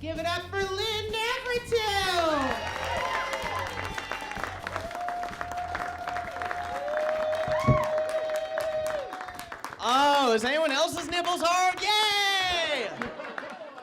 Give it up for Lynn Navratil! Oh, is anyone else's nipples hard? Yay!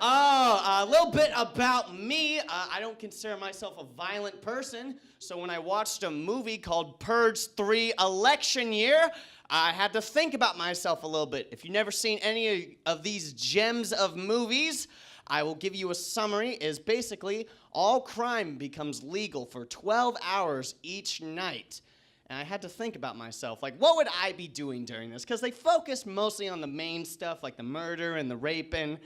Oh, a little bit about me. I don't consider myself a violent person, so when I watched a movie called Purge 3 Election Year, I had to think about myself a little bit. If you've never seen any of these gems of movies, I will give you a summary. Is basically all crime becomes legal for 12 hours each night. And I had to think about myself, like, what would I be doing during this? Because they focus mostly on the main stuff, like the murder and the raping.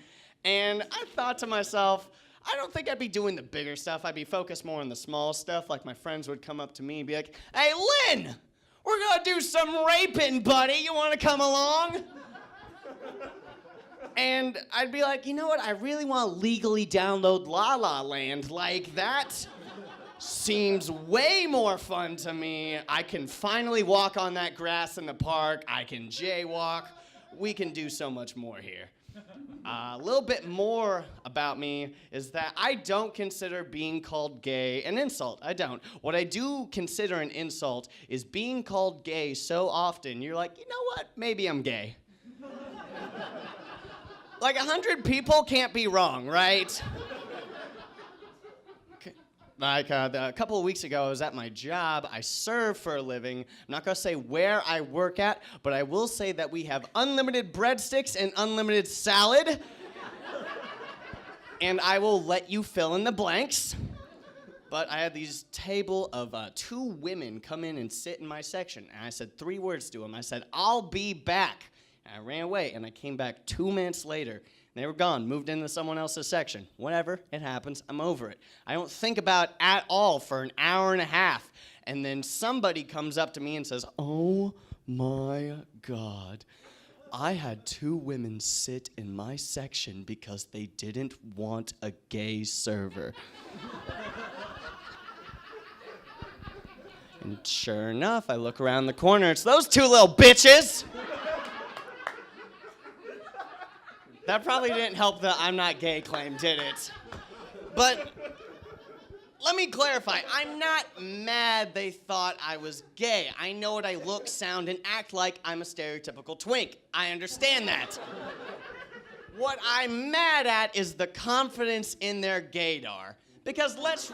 And I thought to myself, I don't think I'd be doing the bigger stuff. I'd be focused more on the small stuff. Like my friends would come up to me and be like, "Hey, Lynn, we're gonna do some raping, buddy. You wanna come along?" And I'd be like, you know what? I really want to legally download La La Land. Like, that seems way more fun to me. I can finally walk on that grass in the park. I can jaywalk. We can do so much more here. A little bit more about me is that I don't consider being called gay an insult. I don't. What I do consider an insult is being called gay so often, you're like, you know what? Maybe I'm gay. Like 100 people can't be wrong, right? Like a couple of weeks ago, I was at my job. I serve for a living. I'm not going to say where I work at, but I will say that we have unlimited breadsticks and unlimited salad. And I will let you fill in the blanks. But I had these table of 2 women come in and sit in my section. And I said 3 words to them. I said, "I'll be back." And I ran away, and I came back 2 minutes later. They were gone, moved into someone else's section. Whatever, it happens, I'm over it. I don't think about it at all for an hour and a half. And then somebody comes up to me and says, "Oh my God, I had 2 women sit in my section because they didn't want a gay server." And sure enough, I look around the corner, it's those 2 little bitches. That probably didn't help the "I'm not gay" claim, did it? But let me clarify. I'm not mad they thought I was gay. I know what I look, sound, and act like. I'm a stereotypical twink. I understand that. What I'm mad at is the confidence in their gaydar. Because let's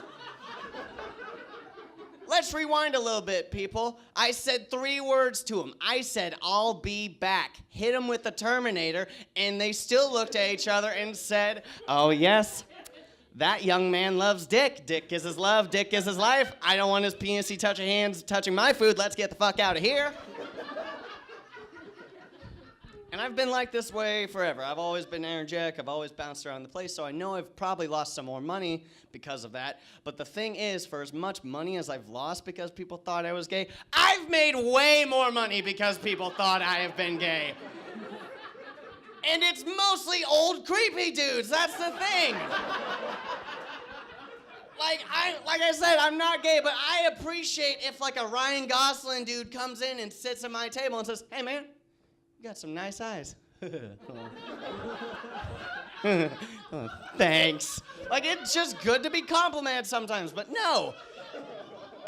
rewind a little bit, people. I said 3 words to them. I said, "I'll be back." Hit them with the Terminator, and they still looked at each other and said, "Oh, yes, that young man loves dick. Dick is his love. Dick is his life. I don't want his penis-y touching hands touching my food. Let's get the fuck out of here." And I've been like this way forever. I've always been energetic. I've always bounced around the place, so I know I've probably lost some more money because of that. But the thing is, for as much money as I've lost because people thought I was gay, I've made way more money because people thought I have been gay. And it's mostly old, creepy dudes. That's the thing. Like I said, I'm not gay, but I appreciate if like a Ryan Gosling dude comes in and sits at my table and says, "Hey, man, you got some nice eyes." Oh, thanks. Like, it's just good to be complimented sometimes, but no.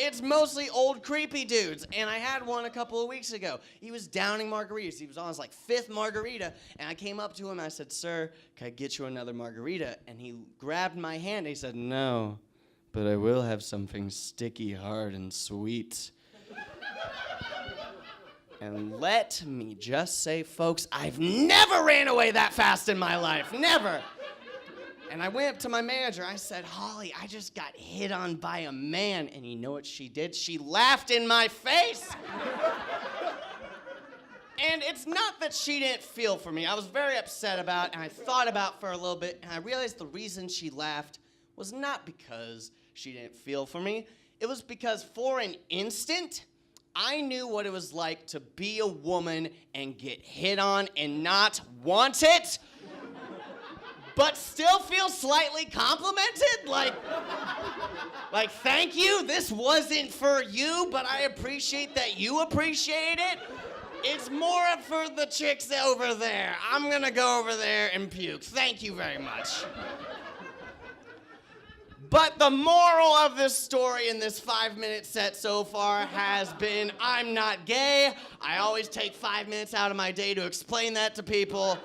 It's mostly old, creepy dudes. And I had one a couple of weeks ago. He was downing margaritas. He was on his, 5th margarita. And I came up to him and I said, "Sir, can I get you another margarita?" And he grabbed my hand and he said, "No, but I will have something sticky, hard, and sweet." And let me just say, folks, I've never ran away that fast in my life. Never. And I went up to my manager. I said, "Holly, I just got hit on by a man." And you know what she did? She laughed in my face. And it's not that she didn't feel for me. I was very upset about it, and I thought about it for a little bit, and I realized the reason she laughed was not because she didn't feel for me. It was because for an instant, I knew what it was like to be a woman and get hit on and not want it, but still feel slightly complimented. Like, thank you, this wasn't for you, but I appreciate that you appreciate it. It's more for the chicks over there. I'm gonna go over there and puke. Thank you very much. But the moral of this story in this 5-minute set so far has been I'm not gay. I always take 5 minutes out of my day to explain that to people.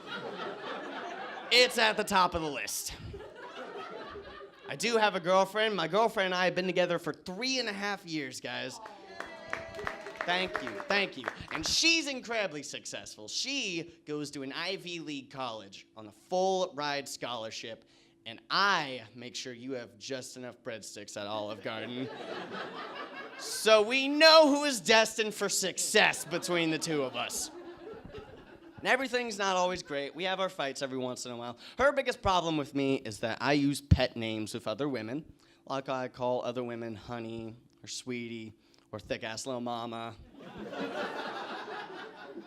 It's at the top of the list. I do have a girlfriend. My girlfriend and I have been together for 3.5 years, guys. Thank you. And she's incredibly successful. She goes to an Ivy League college on a full ride scholarship, and I make sure you have just enough breadsticks at Olive Garden. So we know who is destined for success between the two of us. And everything's not always great. We have our fights every once in a while. Her biggest problem with me is that I use pet names with other women. Like I call other women honey, or sweetie, or thick-ass little mama.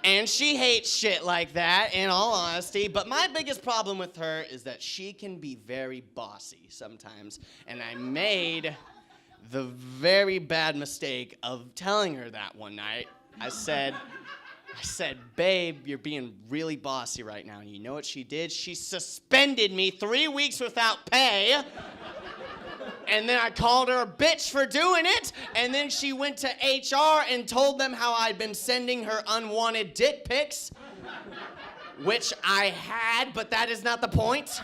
And she hates shit like that, in all honesty. But my biggest problem with her is that she can be very bossy sometimes. And I made the very bad mistake of telling her that one night. I said, babe, you're being really bossy right now. And you know what she did? She suspended me 3 weeks without pay. And then I called her a bitch for doing it. And then she went to HR and told them how I'd been sending her unwanted dick pics. Which I had, but that is not the point.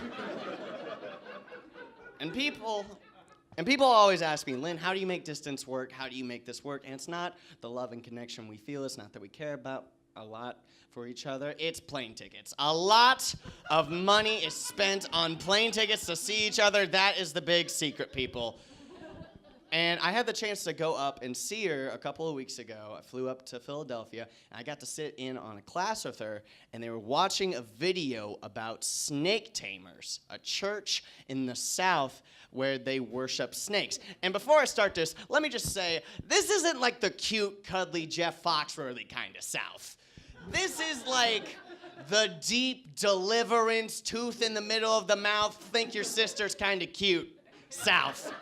And people always ask me, Lynn, how do you make distance work? How do you make this work? And it's not the love and connection we feel. It's not that we care about a lot for each other. It's plane tickets. A lot of money is spent on plane tickets to see each other. That is the big secret, people. And I had the chance to go up and see her a couple of weeks ago. I flew up to Philadelphia, and I got to sit in on a class with her, and they were watching a video about snake tamers, a church in the South where they worship snakes. And before I start this, let me just say, this isn't like the cute, cuddly Jeff Foxworthy kind of South. This is like the deep deliverance, tooth in the middle of the mouth, think your sister's kind of cute South.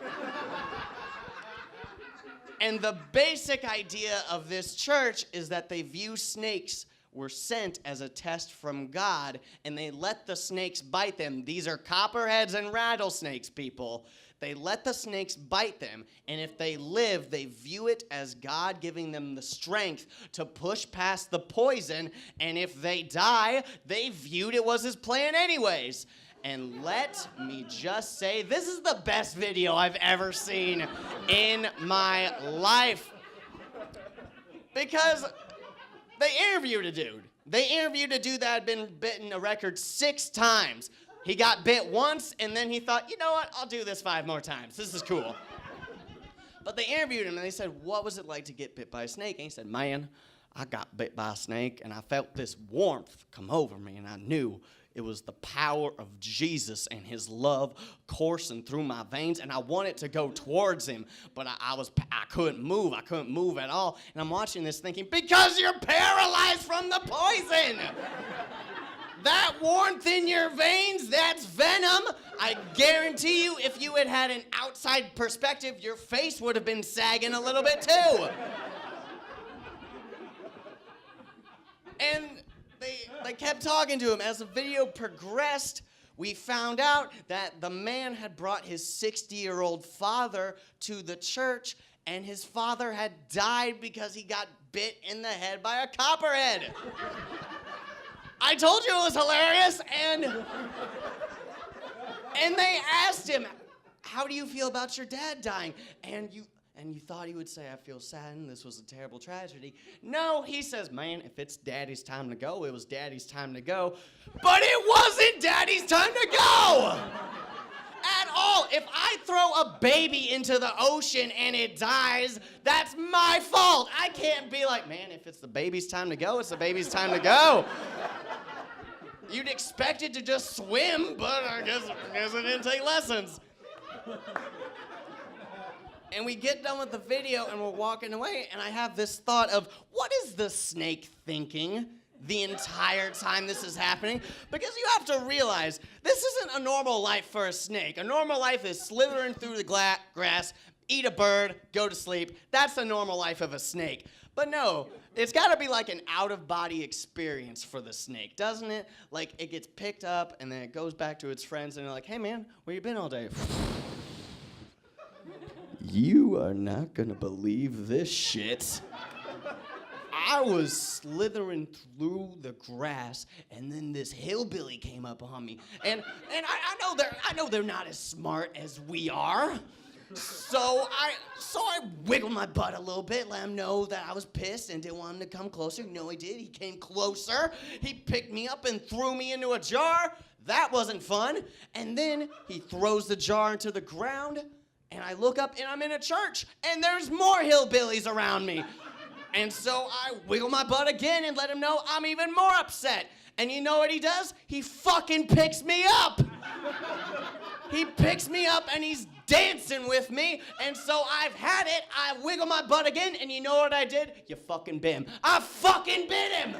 And the basic idea of this church is that they view snakes were sent as a test from God, and they let the snakes bite them. These are copperheads and rattlesnakes, people. They let the snakes bite them, and if they live, they view it as God giving them the strength to push past the poison, and if they die, they viewed it was his plan anyways. And let me just say, this is the best video I've ever seen in my life. Because they interviewed a dude. They interviewed a dude that had been bitten a record 6 times. He got bit once, and then he thought, you know what, I'll do this 5 more times. This is cool. But they interviewed him, and they said, what was it like to get bit by a snake? And he said, man, I got bit by a snake, and I felt this warmth come over me, and I knew it was the power of Jesus and his love coursing through my veins, and I wanted to go towards him, but I couldn't move. I couldn't move at all. And I'm watching this thinking, because you're paralyzed from the poison. That warmth in your veins, that's venom. I guarantee you, if you had had an outside perspective, your face would have been sagging a little bit too. And they kept talking to him. As the video progressed, we found out that the man had brought his 60-year-old father to the church, and his father had died because he got bit in the head by a copperhead. I told you it was hilarious, and they asked him, how do you feel about your dad dying? And you thought he would say, I feel saddened, this was a terrible tragedy. No, he says, man, if it's daddy's time to go, it was daddy's time to go. But it wasn't daddy's time to go! At all. If I throw a baby into the ocean and it dies, that's my fault. I can't be like, man, if it's the baby's time to go, it's the baby's time to go. You'd expect it to just swim, but I guess it didn't take lessons. And we get done with the video and we're walking away, and I have this thought of, what is the snake thinking the entire time this is happening? Because you have to realize, this isn't a normal life for a snake. A normal life is slithering through the grass, eat a bird, go to sleep. That's the normal life of a snake. But no, it's got to be like an out-of-body experience for the snake, doesn't it? Like, it gets picked up, and then it goes back to its friends, and they're like, hey, man, where you been all day? You are not gonna believe this shit. I was slithering through the grass, and then this hillbilly came up on me. And I know they're not as smart as we are. So I wiggled my butt a little bit, let him know that I was pissed and didn't want him to come closer. No, he did. He came closer. He picked me up and threw me into a jar. That wasn't fun. And then he throws the jar into the ground, and I look up, and I'm in a church, and there's more hillbillies around me. And so I wiggle my butt again and let him know I'm even more upset. And you know what he does? He fucking picks me up. He picks me up and he's dancing with me. And so I've had it. I wiggle my butt again, and you know what I did? You fucking bit him. I fucking bit him.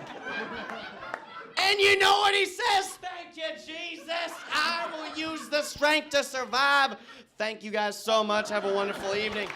And you know what he says? Thank you, Jesus. I will use the strength to survive. Thank you guys so much. Have a wonderful evening.